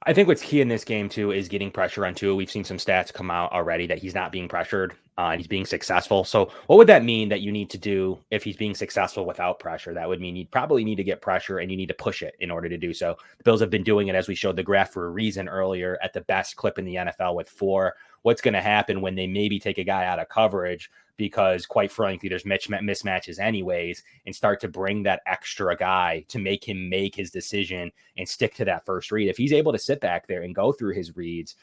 I think what's key in this game too is getting pressure on Tua. We've seen some stats come out already that he's not being pressured and he's being successful. So what would that mean that you need to do if he's being successful without pressure? That would mean you probably need to get pressure and you need to push it in order to do so. The Bills have been doing it, as we showed the graph, for a reason earlier, at the best clip in the NFL with 4. What's going to happen when they maybe take a guy out of coverage? Because quite frankly, there's mismatches anyways, and start to bring that extra guy to make him make his decision and stick to that first read. If he's able to sit back there and go through his reads,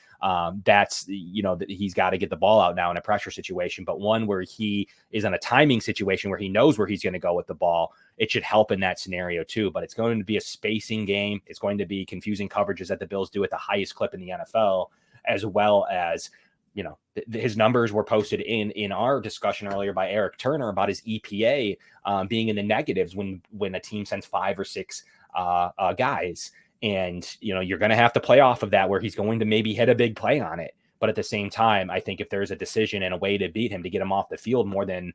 that's, he's got to get the ball out now in a pressure situation, but one where he is in a timing situation where he knows where he's going to go with the ball. It should help in that scenario too, but it's going to be a spacing game. It's going to be confusing coverages that the Bills do at the highest clip in the NFL, as well as, his numbers were posted in our discussion earlier by Eric Turner about his EPA being in the negatives when a team sends 5 or 6 guys. And, you're going to have to play off of that, where he's going to maybe hit a big play on it. But at the same time, I think if there's a decision and a way to beat him, to get him off the field more than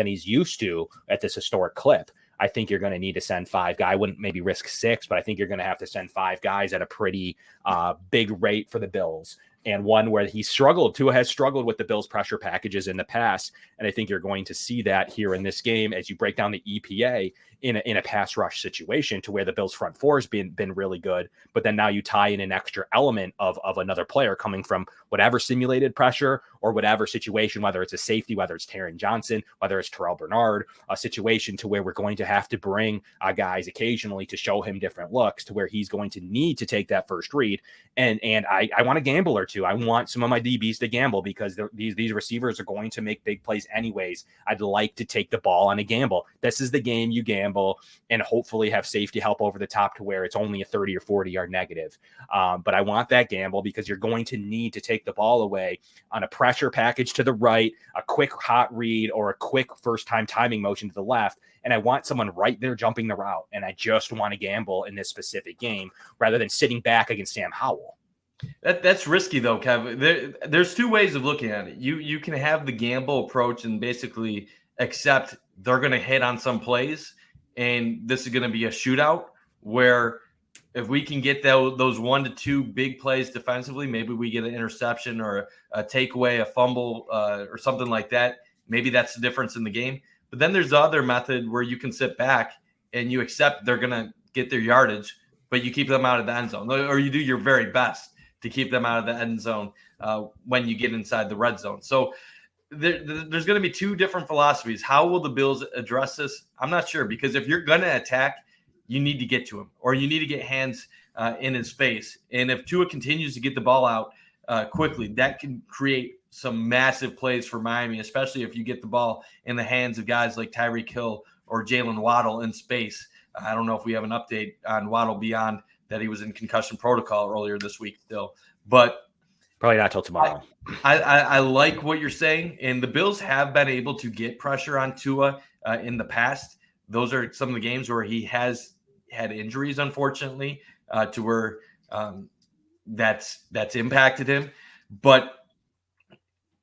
he's used to at this historic clip, I think you're going to need to send 5 guys. I wouldn't maybe risk 6, but I think you're going to have to send 5 guys at a pretty big rate for the Bills. And one where Tua has struggled with the Bills' pressure packages in the past. And I think you're going to see that here in this game as you break down the EPA in a pass rush situation, to where the Bills' front four has been really good. But then now you tie in an extra element of another player coming from whatever simulated pressure or whatever situation, whether it's a safety, whether it's Taron Johnson, whether it's Terrell Bernard, a situation to where we're going to have to bring guys occasionally to show him different looks, to where he's going to need to take that first read. And I want to gamble or two. I want some of my DBs to gamble, because these receivers are going to make big plays anyways. I'd like to take the ball on a gamble. This is the game you gamble and hopefully have safety help over the top to where it's only a 30 or 40-yard negative. But I want that gamble, because you're going to need to take the ball away on a pressure package to the right, a quick hot read, or a quick first-time timing motion to the left. And I want someone right there jumping the route. And I just want to gamble in this specific game rather than sitting back against Sam Howell. That's risky though, Kevin. There's 2 ways of looking at it. You can have the gamble approach and basically accept they're going to hit on some plays, and this is going to be a shootout, where if we can get those 1 to 2 big plays defensively, maybe we get an interception or a takeaway, a fumble, or something like that. Maybe that's the difference in the game. But then there's the other method where you can sit back and you accept they're going to get their yardage, but you keep them out of the end zone, or you do your very best to keep them out of the end zone when you get inside the red zone. So there's going to be 2 different philosophies. How will the Bills address this? I'm not sure, because if you're going to attack, you need to get to him, or you need to get hands in his face. And if Tua continues to get the ball out quickly, that can create some massive plays for Miami, especially if you get the ball in the hands of guys like Tyreek Hill or Jalen Waddle in space. I don't know if we have an update on Waddle beyond that he was in concussion protocol earlier this week still, but probably not till tomorrow. I like what you're saying, and the Bills have been able to get pressure on Tua in the past. Those are some of the games where he has had injuries, unfortunately, to where that's impacted him. But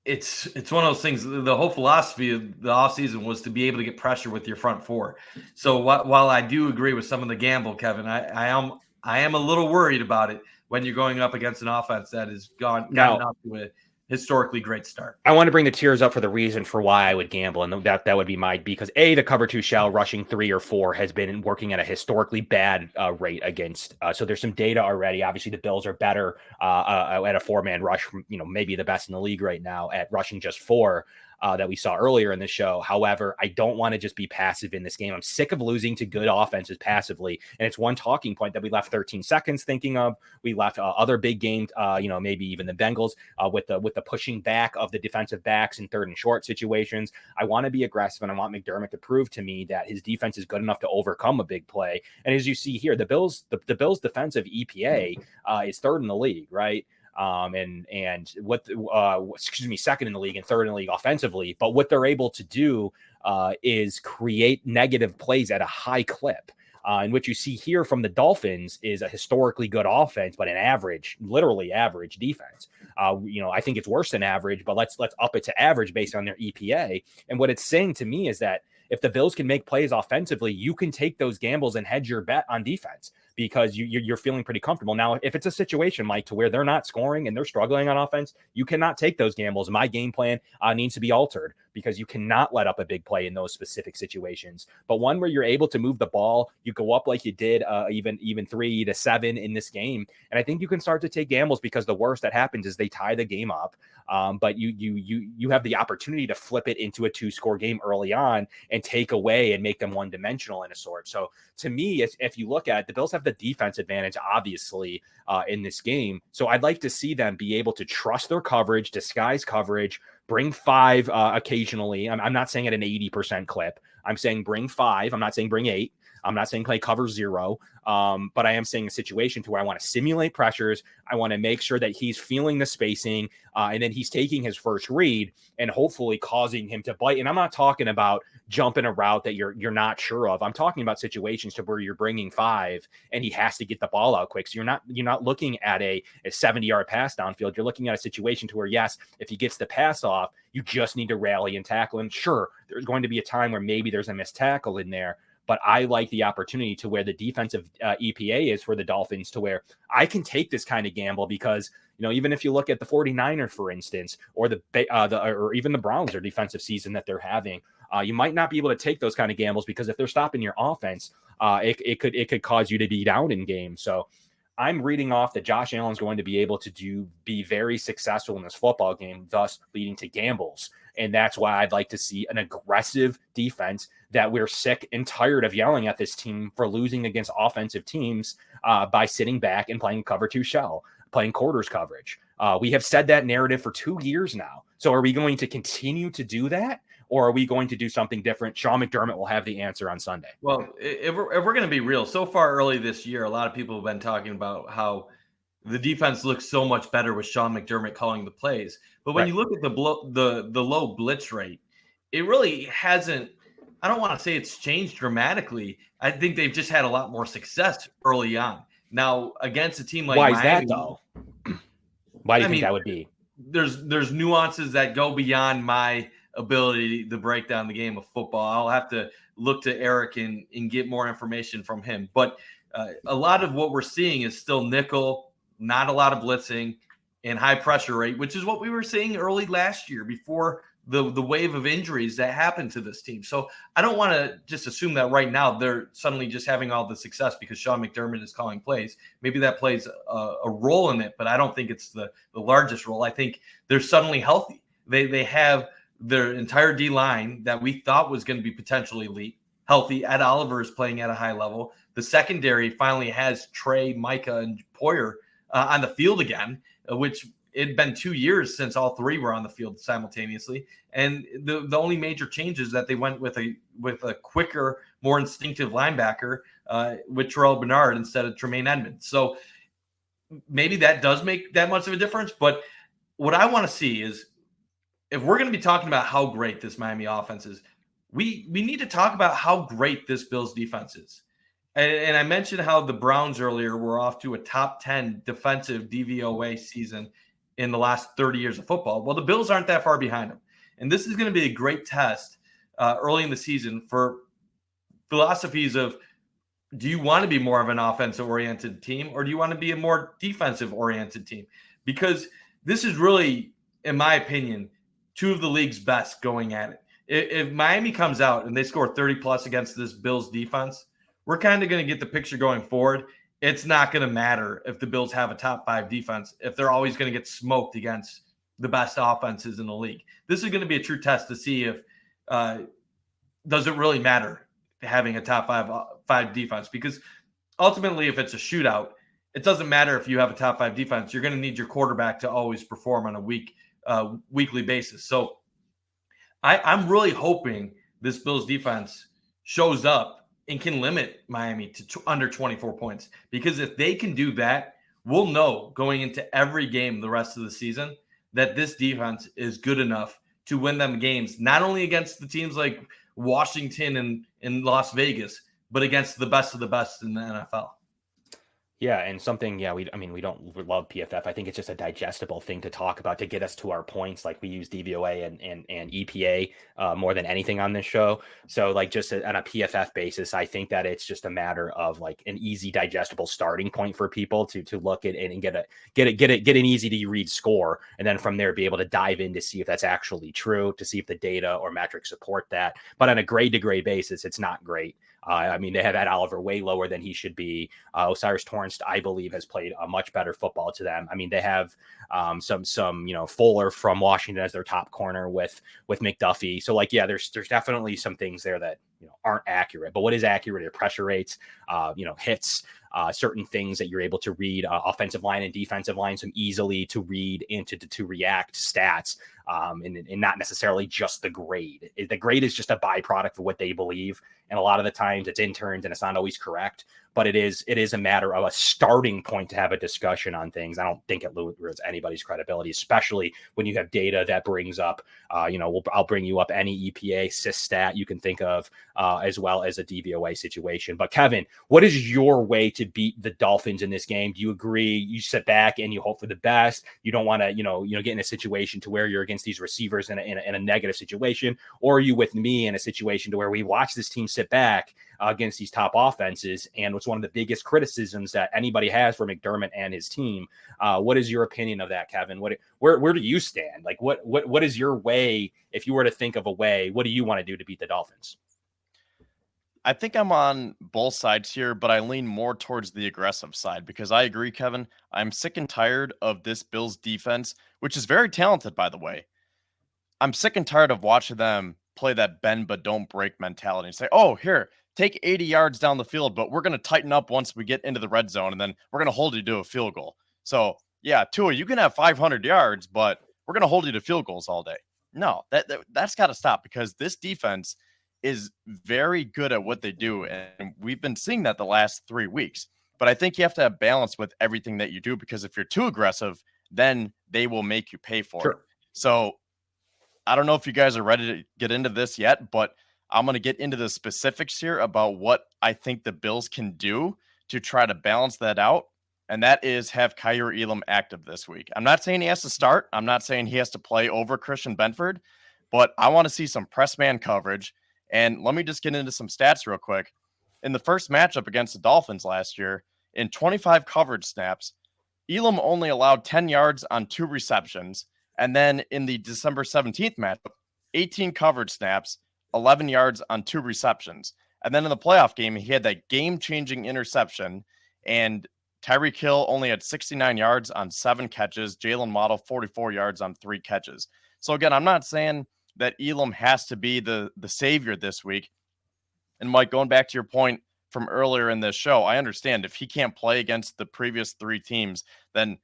it's one of those things. The whole philosophy of the offseason was to be able to get pressure with your front four. So while I do agree with some of the gamble, Kevin, I am a little worried about it when you're going up against an offense that has gotten off to a historically great start. I want to bring the tiers up for the reason for why I would gamble, and that would be because the cover 2 shell rushing 3 or 4 has been working at a historically bad rate against. So there's some data already. Obviously, the Bills are better at a 4-man rush, maybe the best in the league right now at rushing just 4. That we saw earlier in the show. However, I don't want to just be passive in this game. I'm sick of losing to good offenses passively. And it's one talking point that we left 13 seconds thinking of. We left other big games, maybe even the Bengals with the pushing back of the defensive backs in 3rd and short situations. I want to be aggressive, and I want McDermott to prove to me that his defense is good enough to overcome a big play. And as you see here, the Bills defensive EPA is 3rd in the league, right? And what second in the league and 3rd in the league offensively. But what they're able to do is create negative plays at a high clip. And what you see here from the Dolphins is a historically good offense, but literally average defense. I think it's worse than average, but let's up it to average based on their EPA. And what it's saying to me is that if the Bills can make plays offensively, you can take those gambles and hedge your bet on defense, because you're feeling pretty comfortable. Now, if it's a situation, Mike, to where they're not scoring and they're struggling on offense, you cannot take those gambles. My game plan needs to be altered, because you cannot let up a big play in those specific situations. But one where you're able to move the ball, you go up like you did even 3-7 in this game, and I think you can start to take gambles, because the worst that happens is they tie the game up. But you have the opportunity to flip it into a 2-score game early on and take away and make them one-dimensional in a sort. So to me, if you look at it, the Bills have the defense advantage, obviously, in this game. So I'd like to see them be able to trust their coverage, disguise coverage, bring 5 occasionally. I'm not saying at an 80% clip. I'm saying bring 5. I'm not saying bring 8. I'm not saying play cover 0, but I am saying a situation to where I want to simulate pressures. I want to make sure that he's feeling the spacing, and then he's taking his first read and hopefully causing him to bite. And I'm not talking about jumping a route that you're not sure of. I'm talking about situations to where you're bringing 5 and he has to get the ball out quick. So you're not looking at a 70-yard pass downfield. You're looking at a situation to where, yes, if he gets the pass off, you just need to rally and tackle him. Sure, there's going to be a time where maybe there's a missed tackle in there, but I like the opportunity to where the defensive EPA is for the Dolphins, to where I can take this kind of gamble, because, even if you look at the 49ers, for instance, or or even the Browns, their defensive season that they're having, you might not be able to take those kind of gambles, because if they're stopping your offense, it could cause you to be down in games. So I'm reading off that Josh Allen's going to be able to be very successful in this football game, thus leading to gambles. And that's why I'd like to see an aggressive defense that we're sick and tired of yelling at this team for losing against offensive teams by sitting back and playing cover 2 shell, playing quarters coverage. We have said that narrative for 2 years now. So are we going to continue to do that, or are we going to do something different? Sean McDermott will have the answer on Sunday. Well, if we're going to be real, so far early this year, a lot of people have been talking about how the defense looks so much better with Sean McDermott calling the plays. But when you look at the low blitz rate, it really hasn't. I don't want to say it's changed dramatically. I think they've just had a lot more success early on. Now, against a team like Why Miami, is that, though? Why do you think that would be? There's nuances that go beyond my ability to break down the game of football. I'll have to look to Eric and get more information from him. But a lot of what we're seeing is still nickel, not a lot of blitzing, and high pressure rate, which is what we were seeing early last year before the wave of injuries that happened to this team. So I don't want to just assume that right now they're suddenly just having all the success because Sean McDermott is calling plays. Maybe that plays a role in it, but I don't think it's the largest role. I think they're suddenly healthy. They have their entire D-line that we thought was going to be potentially elite healthy. Ed Oliver is playing at a high level. The secondary finally has Trey, Micah, and Poyer on the field again, which it'd been 2 years since all three were on the field simultaneously. And the only major change is that they went with a quicker, more instinctive linebacker with Terrell Bernard instead of Tremaine Edmonds. So maybe that does make that much of a difference. But what I want to see is, if we're going to be talking about how great this Miami offense is, we need to talk about how great this Bills defense is. And I mentioned how the Browns earlier were off to a top 10 defensive DVOA season in the last 30 years of football. Well, the Bills aren't that far behind them. And this is going to be a great test early in the season for philosophies of, do you want to be more of an offensive-oriented team, or do you want to be a more defensive-oriented team? Because this is really, in my opinion, two of the league's best going at it. If Miami comes out and they score 30-plus against this Bills defense, we're kind of going to get the picture going forward. It's not going to matter if the Bills have a top 5 defense, if they're always going to get smoked against the best offenses in the league. This is going to be a true test to see if does it really matter having a top 5 defense, because ultimately, if it's a shootout, it doesn't matter if you have a top 5 defense. You're going to need your quarterback to always perform on a weekly basis. So I'm really hoping this Bills defense shows up and can limit Miami to under 24 points, because if they can do that, we'll know going into every game the rest of the season that this defense is good enough to win them games, not only against the teams like Washington and Las Vegas, but against the best of the best in the NFL. Yeah, and something, yeah, I mean, we don't love PFF. I think it's just a digestible thing to talk about to get us to our points. Like we use DVOA and EPA more than anything on this show. So, like, just on a PFF basis, I think that it's just a matter of like an easy, digestible starting point for people to look at and get an easy to read score, and then from there be able to dive in to see if that's actually true, to see if the data or metrics support that. But on a grade to grade basis, it's not great. I mean, they have Ed Oliver way lower than he should be. Osiris Torrance, I believe, has played a much better football to them. I mean, they have some Fuller from Washington as their top corner with McDuffie. So like, yeah, there's definitely some things there that aren't accurate. But what is accurate are pressure rates, hits, certain things that you're able to read, offensive line and defensive line, some easily to read and to react stats, and not necessarily just the grade. The grade is just a byproduct of what they believe, and a lot of the times it's interns and it's not always correct. But it is a matter of a starting point to have a discussion on things. I don't think it lowers anybody's credibility, especially when you have data that brings up, I'll bring you up any EPA sys stat you can think of, as well as a DVOA situation. But Kevin, what is your way to beat the Dolphins in this game? Do you agree? You sit back and you hope for the best. You don't want to, get in a situation to where you're against these receivers in a negative situation, or are you with me in a situation to where we watch this team sit back against these top offenses? And what's one of the biggest criticisms that anybody has for McDermott and his team. What is your opinion of that, Kevin? Where do you stand? Like, what is your way? If you were to think of a way, what do you want to do to beat the Dolphins? I think I'm on both sides here, but I lean more towards the aggressive side because I agree, Kevin. I'm sick and tired of this Bills defense, which is very talented, by the way. I'm sick and tired of watching them play that bend but don't break mentality and say, oh, here, take 80 yards down the field, but we're going to tighten up once we get into the red zone, and then we're going to hold you to a field goal. So, yeah, Tua, you can have 500 yards, but we're going to hold you to field goals all day. No, that's got to stop because this defense is very good at what they do, and we've been seeing that the last 3 weeks. But I think you have to have balance with everything that you do because if you're too aggressive, then they will make you pay for it. So I don't know if you guys are ready to get into this yet, but I'm going to get into the specifics here about what I think the Bills can do to try to balance that out. And that is have Kaiir Elam active this week. I'm not saying he has to start. I'm not saying he has to play over Christian Benford, but I want to see some press man coverage. And let me just get into some stats real quick. In the first matchup against the Dolphins last year, in 25 coverage snaps, Elam only allowed 10 yards on 2 receptions. And then in the December 17th matchup, 18 coverage snaps, 11 yards on 2 receptions. And then in the playoff game, he had that game-changing interception, and Tyreek Hill only had 69 yards on 7 catches. Jalen Waddle, 44 yards on 3 catches. So again, I'm not saying that Elam has to be the savior this week. And Mike, going back to your point from earlier in this show, I understand if he can't play against the previous 3 teams, then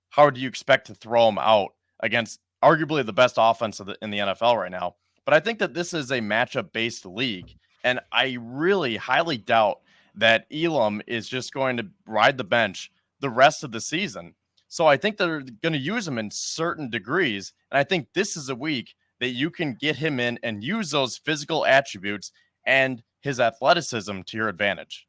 how do you expect to throw him out against arguably the best offense in the NFL right now? But I think that this is a matchup-based league, and I really highly doubt that Elam is just going to ride the bench the rest of the season. So I think they're going to use him in certain degrees, and I think this is a week that you can get him in and use those physical attributes and his athleticism to your advantage.